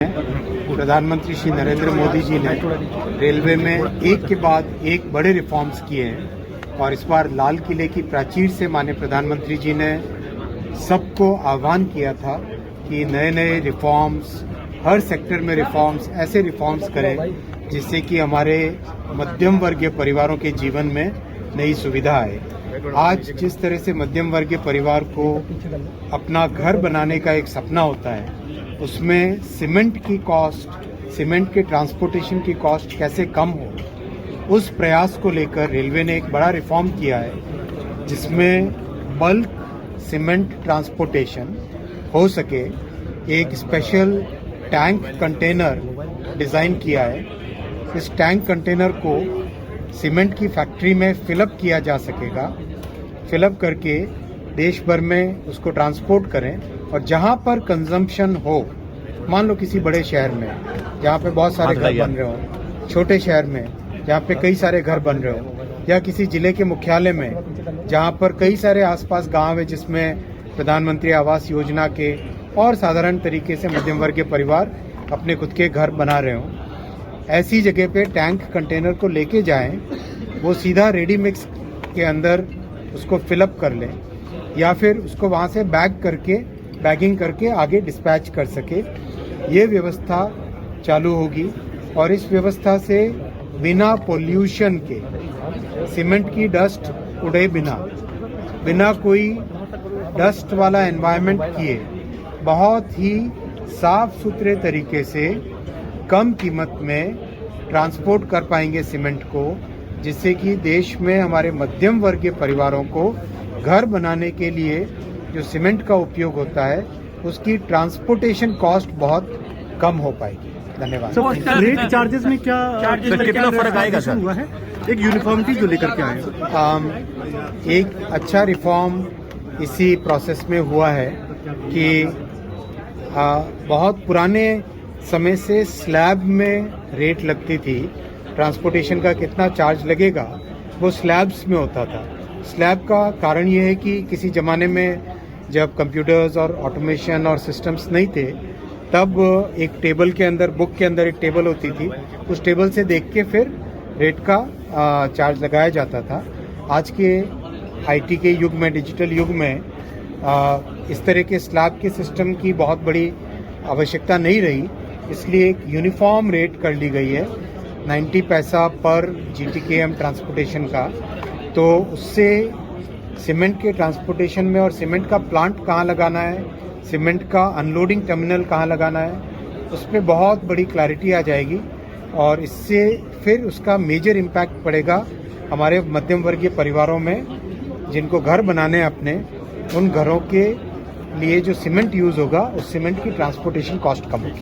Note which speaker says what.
Speaker 1: प्रधानमंत्री श्री नरेंद्र मोदी जी ने रेलवे में एक के बाद एक बड़े रिफॉर्म्स किए हैं और इस बार लाल किले की प्राचीर से माननीय प्रधानमंत्री जी ने सबको आह्वान किया था कि नए नए रिफॉर्म्स, हर सेक्टर में रिफॉर्म्स, ऐसे रिफॉर्म्स करें जिससे कि हमारे मध्यम वर्गीय परिवारों के जीवन में नई सुविधा आए। आज जिस तरह से मध्यम वर्गीय परिवार को अपना घर बनाने का एक सपना होता है, उसमें सीमेंट की कॉस्ट, सीमेंट के ट्रांसपोर्टेशन की कॉस्ट कैसे कम हो, उस प्रयास को लेकर रेलवे ने एक बड़ा रिफॉर्म किया है जिसमें बल्क सीमेंट ट्रांसपोर्टेशन हो सके। एक स्पेशल टैंक कंटेनर डिज़ाइन किया है। इस टैंक कंटेनर को सीमेंट की फैक्ट्री में फिलअप किया जा सकेगा। फिलअप करके देश भर में उसको ट्रांसपोर्ट करें और जहां पर कंजम्पशन हो, मान लो किसी बड़े शहर में जहां पे बहुत सारे घर बन रहे हो, छोटे शहर में जहां पे कई सारे घर बन रहे हो, या किसी जिले के मुख्यालय में जहां पर कई सारे आसपास गांव है जिसमें प्रधानमंत्री आवास योजना के और साधारण तरीके से मध्यम वर्ग के परिवार अपने खुद के घर बना रहे हो, ऐसी जगह पे टैंक कंटेनर को लेके जाएं, वो सीधा रेडी मिक्स के अंदर उसको फिलअप कर लें या फिर उसको वहाँ से बैगिंग करके आगे डिस्पैच कर सके। ये व्यवस्था चालू होगी और इस व्यवस्था से बिना पोल्यूशन के, सीमेंट की डस्ट उड़े बिना कोई डस्ट वाला एनवायरनमेंट किए, बहुत ही साफ सुथरे तरीके से कम कीमत में ट्रांसपोर्ट कर पाएंगे सीमेंट को, जिससे कि देश में हमारे मध्यम वर्गीय परिवारों को घर बनाने के लिए जो सीमेंट का उपयोग होता है उसकी ट्रांसपोर्टेशन कॉस्ट बहुत कम हो पाएगी। धन्यवाद।
Speaker 2: सर, रेट चार्जेस में कितना फर्क आएगा सर? हुआ है एक यूनिफॉर्मिटी जो लेकर के आए।
Speaker 1: एक अच्छा रिफॉर्म इसी प्रोसेस में हुआ है कि बहुत पुराने समय से स्लैब में रेट लगती थी, ट्रांसपोर्टेशन का कितना चार्ज लगेगा वो स्लैब्स में होता था। स्लैब का कारण ये है कि किसी ज़माने में जब कंप्यूटर्स और ऑटोमेशन और सिस्टम्स नहीं थे, तब एक टेबल के अंदर, बुक के अंदर एक टेबल होती थी, उस टेबल से देख के फिर रेट का चार्ज लगाया जाता था। आज के आईटी के युग में, डिजिटल युग में इस तरह के स्लैब के सिस्टम की बहुत बड़ी आवश्यकता नहीं रही, इसलिए एक यूनिफॉर्म रेट कर ली गई है 90 पैसा पर GTKM ट्रांसपोर्टेशन का। तो उससे सीमेंट के ट्रांसपोर्टेशन में और सीमेंट का प्लांट कहाँ लगाना है, सीमेंट का अनलोडिंग टर्मिनल कहाँ लगाना है, उस पर बहुत बड़ी क्लैरिटी आ जाएगी और इससे फिर उसका मेजर इम्पैक्ट पड़ेगा हमारे मध्यम वर्गीय परिवारों में, जिनको घर बनाने हैं अपने, उन घरों के लिए जो सीमेंट यूज़ होगा उस सीमेंट की ट्रांसपोर्टेशन कॉस्ट कम होगी।